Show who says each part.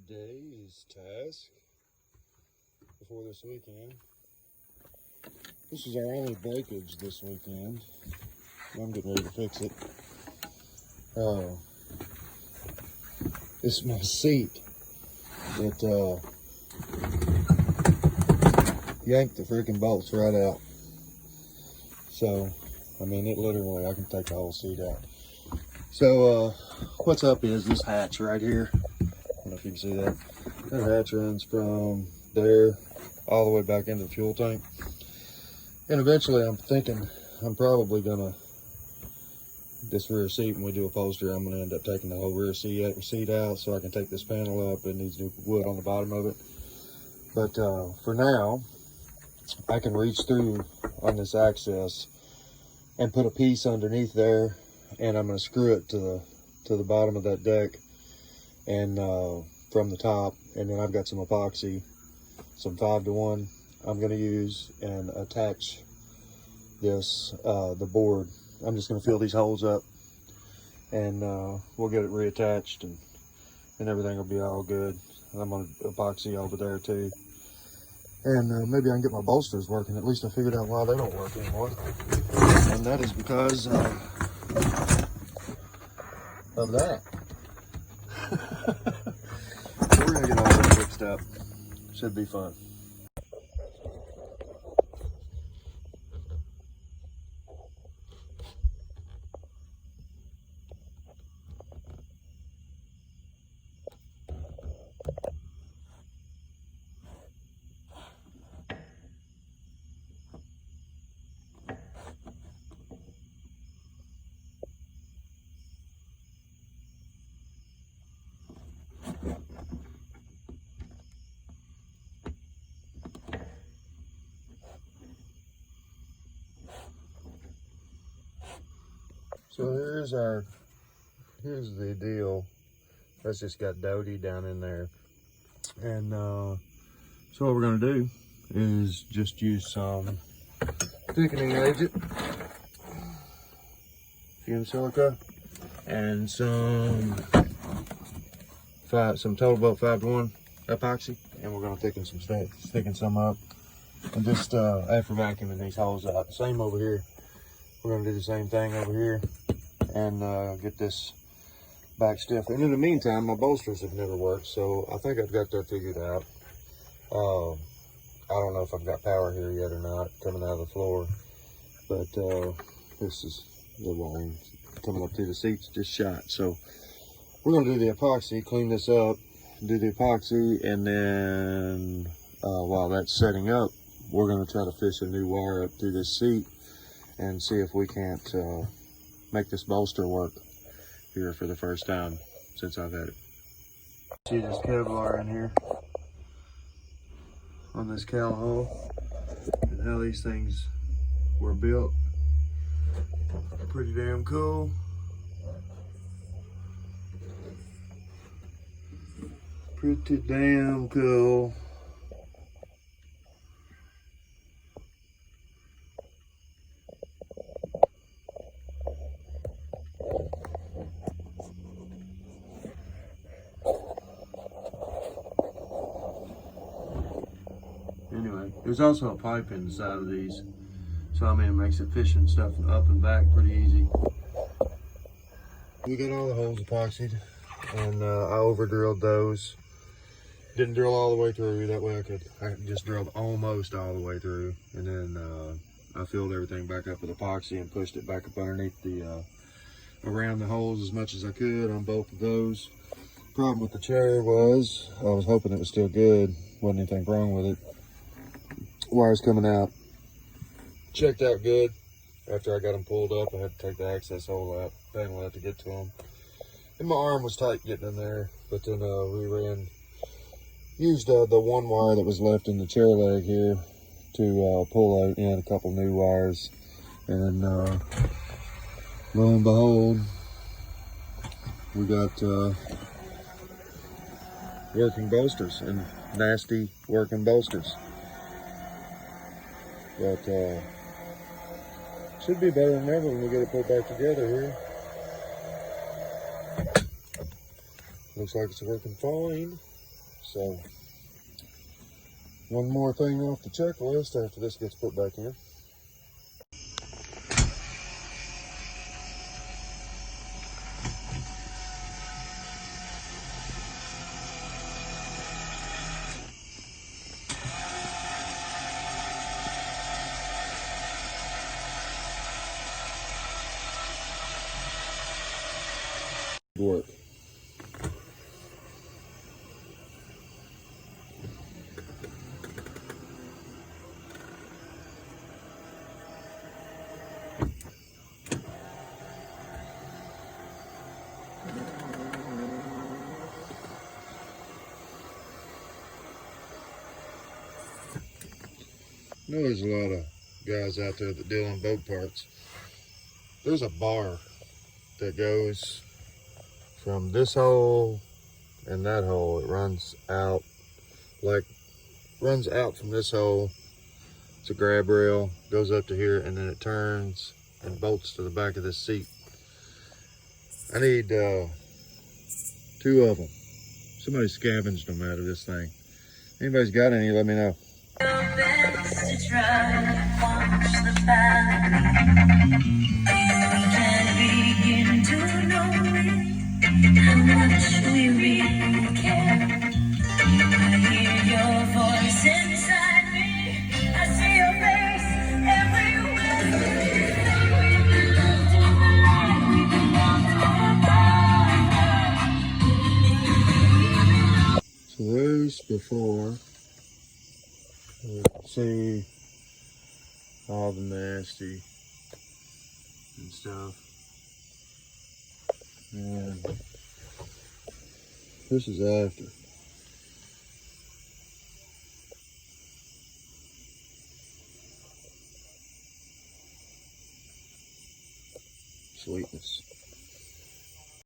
Speaker 1: today's task before this weekend. This is our only breakage this weekend. I'm getting ready to fix it. This is my seat that yanked the freaking bolts right out. So, I mean, it literally, I can take the whole seat out. So, what's up is this hatch right here. I don't know if you can see that. That hatch runs from there all the way back into the fuel tank. And eventually I'm thinking I'm probably gonna, this rear seat, when we do upholstery, I'm gonna end up taking the whole rear seat out so I can take this panel up. It needs new wood on the bottom of it. But for now, I can reach through on this access and put a piece underneath there, and I'm gonna screw it to the bottom of that deck and from the top, and then I've got some epoxy, some 5-to-1 I'm gonna use and attach this the board. I'm just gonna fill these holes up and we'll get it reattached and everything will be all good. I'm gonna epoxy over there too, and maybe I can get my bolsters working. At least I figured out why they don't work anymore, and that is because of that. So we're gonna get all that fixed up. Should be fun. So here's the deal. That's just got doty down in there. And so what we're gonna do is just use some thickening agent, fume silica, and some Total Boat 5-to-1 epoxy, and we're gonna thicken some up, and just after vacuuming these holes out. Same over here. We're gonna do the same thing over here and get this back stiff. And in the meantime, my bolsters have never worked, so I think I've got that figured out. I don't know if I've got power here yet or not coming out of the floor, but this is the line coming up through the seats just shot. So we're gonna do the epoxy, clean this up, do the epoxy, and then while that's setting up, we're gonna try to fish a new wire up through this seat and see if we can't make this bolster work here for the first time since I've had it. See this Kevlar in here on this cowl hole and how these things were built. Pretty damn cool. Pretty damn cool. Anyway, there's also a pipe in the side of these, so I mean it makes it fishing stuff up and back pretty easy. We got all the holes epoxied, and I over drilled those. Didn't drill all the way through, that way I just drilled almost all the way through, and then I filled everything back up with epoxy and pushed it back up underneath the around the holes as much as I could on both of those. Problem with the chair was I was hoping it was still good, wasn't anything wrong with it. Wires coming out, checked out good. After I got them pulled up, I had to take the access hole out, panel out to get to them. And my arm was tight getting in there, but then we used the one wire that was left in the chair leg here to pull out in a couple new wires. And lo and behold, we got working bolsters, and nasty working bolsters. But should be better than ever when we get it put back together here. Looks like it's working fine. So one more thing off the checklist after this gets put back in. Work. I know there's a lot of guys out there that deal in boat parts. There's a bar that goes from this hole and that hole. It runs out from this hole. It's a grab rail, goes up to here, and then it turns and bolts to the back of this seat. I need 2 of them. Somebody scavenged them out of this thing. Anybody's got any, let me know. So there's before. You can see all the nasty and stuff. And this is after. Sweetness.